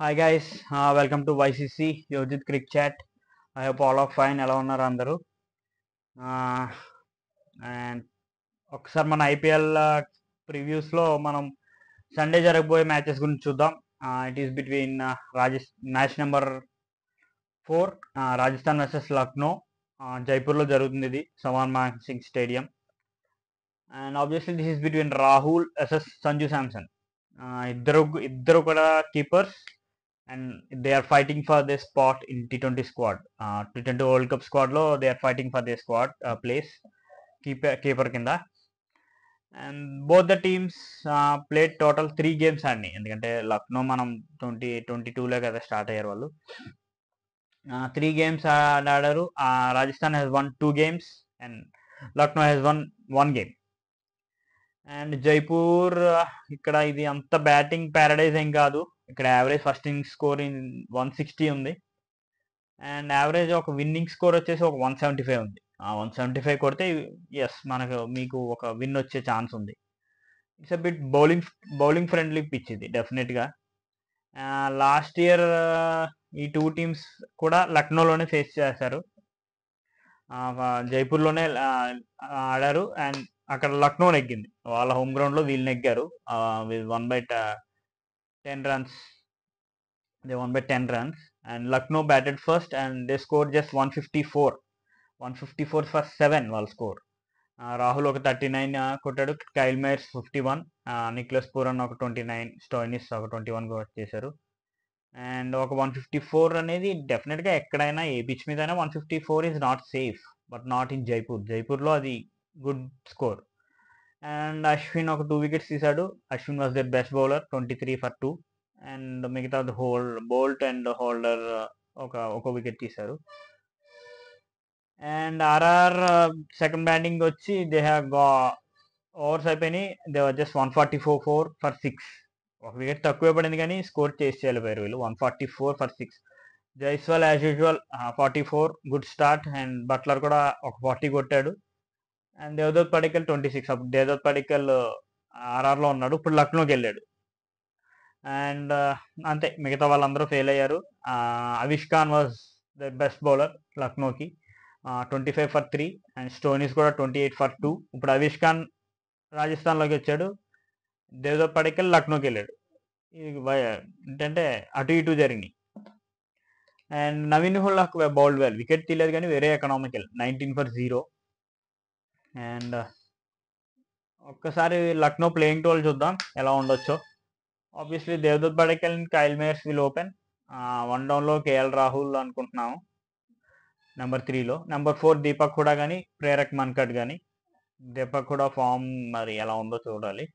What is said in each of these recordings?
Hi guys, welcome to YCC Yojith cric chat. I hope all of fine. ఎలా ఉన్నారు అందరూ? And ఒకసారి మన ఐపీఎల్ ప్రివ్యూస్లో మనం సండే జరగబోయే మ్యాచెస్ గురించి చూద్దాం. It is between match number 4 Rajasthan versus Lucknow. జైపూర్లో జరుగుతుంది. ఇది Sawai Man Singh stadium. And obviously this is between Rahul versus Sanju Samson. ఇద్దరు కూడా keepers and they are fighting for their spot in T20 squad. T20 World Cup squad lo they are fighting for their squad place keeper kinda. And both the teams played total 3 games ఆడిని. ఎందుకంటే లక్నో మనం 2022లో కదా start అయ్యారు వాళ్ళు. 3 games ఆడారు. Rajasthan has won 2 games and Lucknow has won 1 game. And Jaipur ఇక్కడ ఇది అంత బ్యాటింగ్ ప్యారడైజ్ ఏం కాదు. ఇక్కడ యావరేజ్ ఫస్ట్ ఇన్నింగ్స్ స్కోర్ 160 ఉంది. అండ్ యావరేజ్ ఒక విన్నింగ్ స్కోర్ వచ్చేసి ఒక 175 ఉంది. 175 కొడితే మీకు ఒక విన్ వచ్చే ఛాన్స్ ఉంది. It's a bit bowling friendly pitch ఇది డెఫినెట్గా. లాస్ట్ ఇయర్ ఈ 2 టీమ్స్ కూడా లక్నోలోనే ఫేస్ చేశారు. జైపూర్లోనే ఆడారు అండ్ అక్కడ లక్నో నెగ్గింది. వాళ్ళ హోమ్ గ్రౌండ్లో వీళ్ళు నెగ్గారు. 1/10 runs. They won by 10 runs. And Lucknow batted first and they scored just 154. 154 for 7 వాళ్ళ స్కోర్. రాహుల్ ఒక 39 కొట్టాడు. కైల్ మైర్స్ 51, నిక్లస్ పూరన్ ఒక 29, స్టోయినిస్ ఒక 21 చేశారు. అండ్ ఒక 154 అనేది డెఫినెట్గా ఎక్కడైనా ఏ పిచ్ మీద అయినా 154 is not safe, but not in జైపూర్లో అది గుడ్ స్కోర్. అండ్ అశ్విన్ ఒక 2 wickets తీశాడు. Ashwin was the best bowler, 23 for 2. And మిగతా బోల్ట్ అండ్ హోల్డర్ ఒక వికెట్ తీశారు. అండ్ ఆర్ఆర్ సెకండ్ బ్యాటింగ్ వచ్చి దే హ్యావ్ ఓవర్స్ అయిపోయినాయి. They were just 144 for 6. ఒక వికెట్ తక్కువే పడింది కానీ స్కోర్ చేసి చేయలేపారు వీళ్ళు. 144 for 6. Jaiswal as usual 44, good start. And Buttler కూడా ఒక 40 కొట్టాడు. అండ్ దేవదత్ పడిక్కల్ 26. అప్పుడు దేవదత్ పడిక్కల్ ఆర్ఆర్లో ఉన్నాడు, ఇప్పుడు లక్నోకి వెళ్ళాడు. అండ్ అంతే, మిగతా వాళ్ళందరూ ఫెయిల్ అయ్యారు. Avesh Khan was the best bowler లక్నోకి, 25 for 3. అండ్ స్టోనీస్ కూడా 28 for 2. ఇప్పుడు అవిష్ ఖాన్ రాజస్థాన్లోకి వచ్చాడు, దేవదత్ పడిక్కల్ లక్నోకి వెళ్ళాడు. ఏంటంటే అటు ఇటు జరిగినాయి. And Naveen ul-Haq bowled well, wicket తీయలేదు కానీ వెరీ ఎకనామికల్, 19 for 0. అండ్ ఒక్కసారి లక్నో ప్లేయింగ్ టోల్ చూద్దాం ఎలా ఉండొచ్చో. Obviously Devdutt Padikkal and Kyle Mayers will open. 1 downలో కేఎల్ రాహుల్ అనుకుంటున్నాము. నెంబర్ 3లో నెంబర్ 4 దీపక్ హుడా కానీ ప్రేరక్ మన్కట్ కానీ. దీపక్ హుడా ఫామ్ మరి ఎలా ఉందో చూడాలి.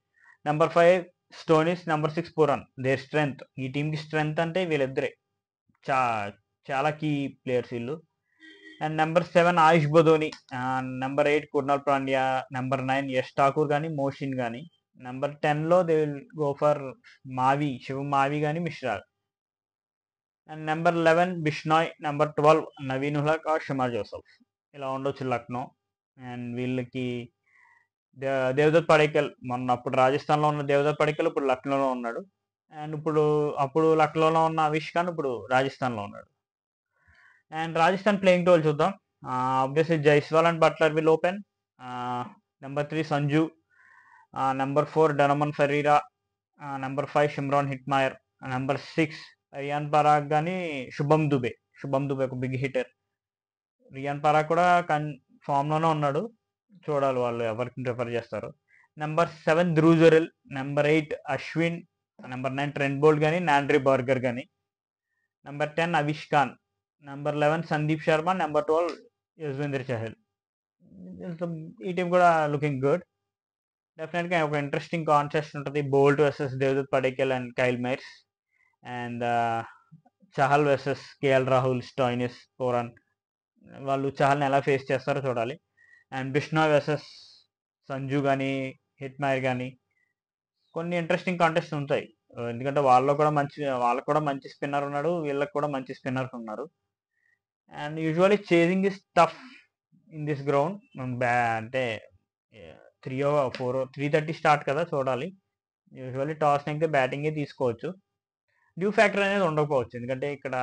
Number 5 Stoinis, number 6 Pooran. There strength, ఈ టీంకి స్ట్రెంగ్త్ అంటే వీళ్ళిద్దరే, చాలా కీ ప్లేయర్స్ వీళ్ళు. And number 7 Ayush Badoni, number 8 Krunal Pandya, number 9 Yash Thakur కానీ మోషిన్ కానీ. నెంబర్ 10లో they will go for Shivam Mavi కానీ Mishra. And number 11 Bishnoi, number 12 Naveen ul-Haq or Shamar Joseph. ఇలా ఉండొచ్చు లక్నో. అండ్ వీళ్ళకి దేవదత్ పడిక్కల్, అప్పుడు రాజస్థాన్లో ఉన్న దేవదత్ పడిక్కల్ ఇప్పుడు లక్నోలో ఉన్నాడు. అండ్ అప్పుడు లక్నోలో ఉన్న అవిష్ ఖాన్ ఇప్పుడు రాజస్థాన్లో ఉన్నాడు. అండ్ రాజస్థాన్ ప్లేయింగ్ టోల్ చూద్దాం. Obviously Jaiswal and Buttler will open. Number 3 Sanju, number 4 Donovan Ferreira, number 5 Shimron Hetmyer, number 6 Riyan Parag కానీ శుభం దుబే ఒక బిగ్ హిటర్. రియాన్ పరాగ్ కూడా ఫామ్లోనే ఉన్నాడు, చూడాలి వాళ్ళు ఎవరికి ప్రిఫర్ చేస్తారు. Number 7 Dhruv Jurel, number 8 Ashwin, number 9 Trent Boult కానీ నాండ్రీ బర్గర్ కానీ. Number 10 Avesh Khan, number 11 Sandeep Sharma, number 12 Yuzvendra Chahal. ఈ టీం కూడా లుకింగ్ గుడ్. డెఫినెట్గా ఒక ఇంట్రెస్టింగ్ కాంటెస్ట్ ఉంటుంది. Boult versus Devdutt Padikkal and Kyle Mayers. And Chahal versus KL Rahul, Stoinis, Pooran. వాళ్ళు చహల్ని ఎలా ఫేస్ చేస్తారో చూడాలి. అండ్ బిష్నాయ్ వర్సెస్ సంజు కానీ హిట్మైర్ కానీ. కొన్ని ఇంట్రెస్టింగ్ కాంటెస్ట్ ఉంటాయి, ఎందుకంటే వాళ్ళకు కూడా మంచి స్పిన్నర్ ఉన్నాడు, వీళ్ళకి కూడా మంచి స్పిన్నర్స్ ఉన్నారు. And usually chasing is tough in this ground. అంటే 3:30 స్టార్ట్ కదా, చూడాలి. యూజువల్లీ టాస్ నెగ్గితే బ్యాటింగే తీసుకోవచ్చు. డ్యూ ఫ్యాక్టర్ అనేది ఉండకపోవచ్చు, ఎందుకంటే ఇక్కడ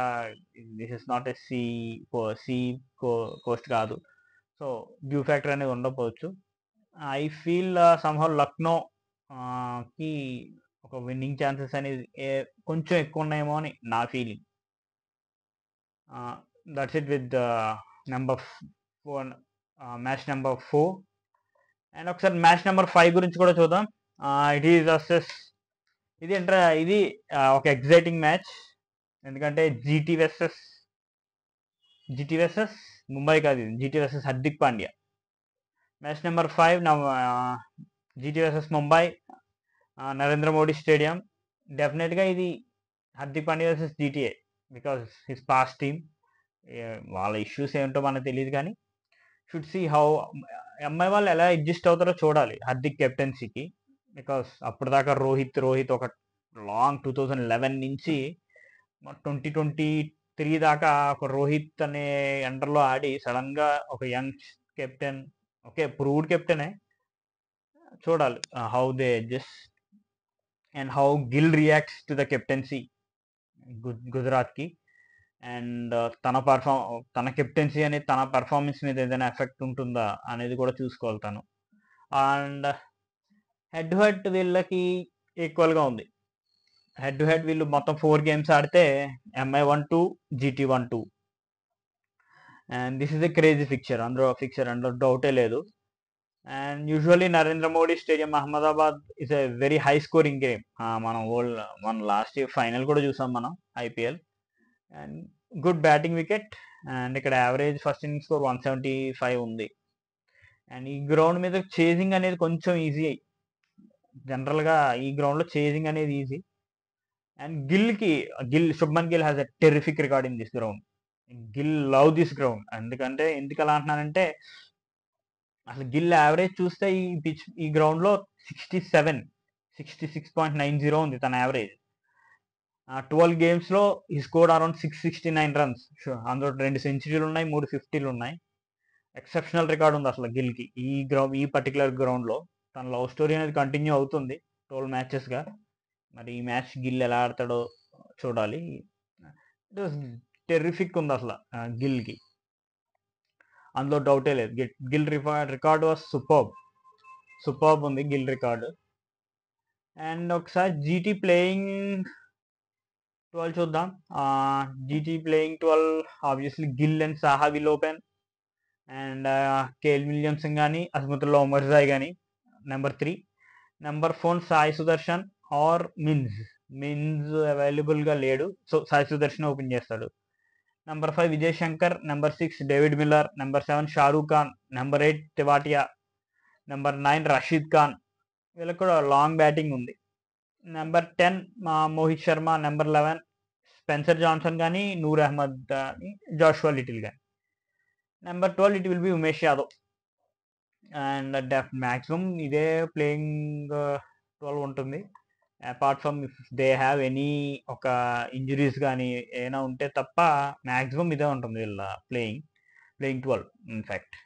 this is not a sea coast కాదు. సో డ్యూ ఫ్యాక్టర్ అనేది ఉండకపోవచ్చు. ఐ ఫీల్ సమ్హౌ లక్నో కి ఒక విన్నింగ్ ఛాన్సెస్ అనేది కొంచెం ఎక్కువ ఉన్నాయేమో అని నా feeling. That's it with number 4, match number 4. And ఒకసారి మ్యాచ్ నెంబర్ 5 గురించి కూడా చూద్దాం. ఇట్ ఈస్ వర్సెస్ ఇది ఒక ఎగ్జైటింగ్ మ్యాచ్, ఎందుకంటే జీటీ వర్సెస్ ముంబై కాదు, GT versus Hardik Pandya. Match number 5 GT versus Mumbai, Narendra Modi stadium. డెఫినెట్గా ఇది Hardik Pandya versus GTA, because his past team. వాళ్ళ ఇష్యూస్ ఏంటో మనకు తెలియదు, కానీ షుడ్ సీ హౌ ఎంఐ వాళ్ళు ఎలా అడ్జస్ట్ అవుతారో చూడాలి హార్దిక్ కెప్టెన్సీకి. బికాస్ అప్పుడు దాకా రోహిత్ ఒక లాంగ్ 2011 నుంచి 2023 దాకా ఒక రోహిత్ అనే అండర్లో ఆడి సడన్గా ఒక యంగ్ కెప్టెన్, ఓకే ప్రూవ్డ్ కెప్టెనే, చూడాలి how they adjust and how Gill reacts to the captaincy గుజరాత్కి. అండ్ తన కెప్టెన్సీ అనేది తన పర్ఫార్మెన్స్ మీద ఏదైనా ఎఫెక్ట్ ఉంటుందా అనేది కూడా చూసుకోవాలి తను. అండ్ హెడ్ టు హెడ్ వీళ్ళకి ఈక్వల్గా ఉంది. హెడ్ టు హెడ్ వీళ్ళు మొత్తం 4 గేమ్స్ ఆడితే MI 1-2, GT 1-2. And this is a crazy అందులో డౌటే లేదు. And usually Narendra Modi stadium Ahmedabad is a very high scoring game. మన లాస్ట్ ఇయర్ ఫైనల్ కూడా చూసాం మనం IPL. And good batting wicket. And ఇక్కడ యావరేజ్ ఫస్ట్ ఇన్నింగ్ స్కోర్ 175 ఉంది. అండ్ ఈ గ్రౌండ్ మీద చేజింగ్ అనేది కొంచెం ఈజీ. జనరల్గా ఈ గ్రౌండ్లో చేజింగ్ అనేది easy. And Shubman Gill has a terrific record in this ground. Gill love this ground. ఎందుకు అలా అంటున్నానంటే, అసలు గిల్ యావరేజ్ చూస్తే ఈ గ్రౌండ్లో 66.90 ఉంది తన యావరేజ్. 12 గేమ్స్లో ఈ స్కోర్ అరౌండ్ 669 రన్స్. అందులో 2 సెంచరీలు ఉన్నాయి, 3 50లు ఉన్నాయి. ఎక్సెప్షనల్ రికార్డ్ ఉంది అసలు గిల్కి ఈ పర్టికులర్ గ్రౌండ్లో. తన లవ్ స్టోరీ అనేది కంటిన్యూ అవుతుంది 12 మ్యాచెస్గా. మరి ఈ మ్యాచ్ గిల్ ఎలా ఆడతాడో చూడాలి. టెర్రిఫిక్ ఉంది అసలు గిల్కి, అందులో డౌటే లేదు. గిల్ రికార్డ్ వాజ్ సూపర్బ్ ఉంది గిల్ రికార్డు. అండ్ ఒకసారి జీటీ ప్లేయింగ్ 12 చూద్దాం. GT playing 12, obviously Gill and Saha will open. And Kane Williamson కానీ అజ్మతుల్లా ఉమర్జాయ్ కానీ నెంబర్ 3. నెంబర్ 4 సాయి సుదర్శన్ ఆర్ మిన్స్ అవైలబుల్గా లేడు, సో సాయి సుదర్శన్ ఓపెన్ చేస్తాడు. Number 5 Vijay Shankar. Number 6 David Miller. Number 7 Shahrukh Khan. Number 8 Tewatia. Number 9 Rashid Khan. వీళ్ళకి కూడా లాంగ్ బ్యాటింగ్ ఉంది. Number 10 Mohit Sharma. Number 11 Spencer Johnson కానీ, నూర్ అహ్మద్ కానీ, జాషువా లిటిల్ కానీ. Number 12 it will be Umesh Yadav. And maximum ఇదే ప్లేయింగ్ 12 ఉంటుంది. Apart from if they have any ఒక ఇంజురీస్ కానీ ఏమైనా ఉంటే తప్ప మ్యాక్సిమం ఇదే ఉంటుంది వీళ్ళ playing 12 in fact.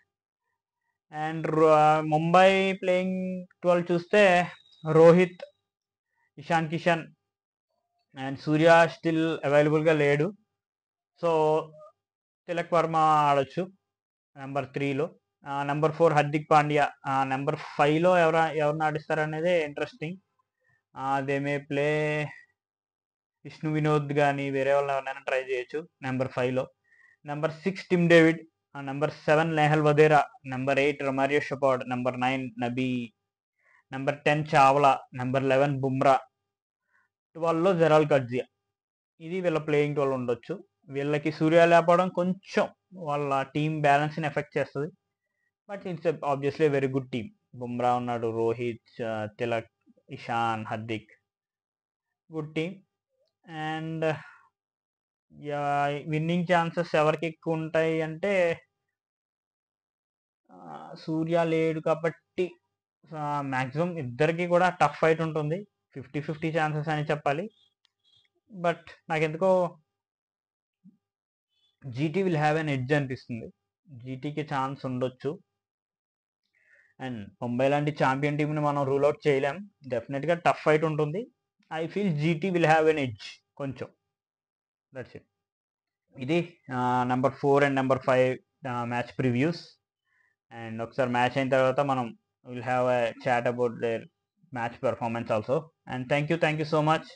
And Mumbai playing 12 చూస్తే రోహిత్, ఇషాన్ కిషన్ అండ్ సూర్య స్టిల్ అవైలబుల్గా లేడు, సో తిలక్ వర్మ ఆడొచ్చు నెంబర్ 3లో. నెంబర్ 4 హార్దిక్ పాండ్యా. నెంబర్ 5లో ఎవరిని ఆడిస్తారనేదే interesting. They may play Vishnu Vinod కానీ వేరే వాళ్ళు ఎవరైనా ట్రై చేయొచ్చు నెంబర్ 5లో. Number 6 Tim David. Number 7 Nehal Wadhera. Number 8 Romario Shepherd. Number 9 Nabi. Number 10 Chawla. Number 11 Bumrah. 12లో జెరాల్ కట్జియా. ఇది వీళ్ళ ప్లేయింగ్ 12 ఉండొచ్చు. వీళ్ళకి సూర్య లేపడం కొంచెం వాళ్ళ టీమ్ బ్యాలెన్స్ని ఎఫెక్ట్ చేస్తుంది, but it's obviously very good team. Bumrah ఉన్నాడు, Rohit, Tilak, Ishan, Hardik, good team. And winning chances ఎవరికి ఎక్కువ ఉంటాయి అంటే, సూర్య లేడు కాబట్టి మ్యాక్సిమం ఇద్దరికి కూడా టఫ్ ఫైట్ ఉంటుంది. 50-50 ఛాన్సెస్ అని చెప్పాలి. బట్ నాకెందుకో GT will have an edge అనిపిస్తుంది. జీటీకి ఛాన్స్ ఉండొచ్చు. అండ్ ముంబై లాంటి ఛాంపియన్ టీంని మనం రూల్ అవుట్ చేయలేం. డెఫినెట్గా టఫ్ ఫైట్ ఉంటుంది. I feel GT will have an edge కొంచెం. That's it. ఇది number 4 and number 5 match previews. And ఒకసారి మ్యాచ్ అయిన తర్వాత మనం will have a chat about their match performance also. And thank you so much.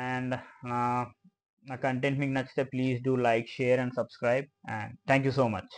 And నా content మీకు నచ్చితే please do like, share and subscribe. And thank you so much.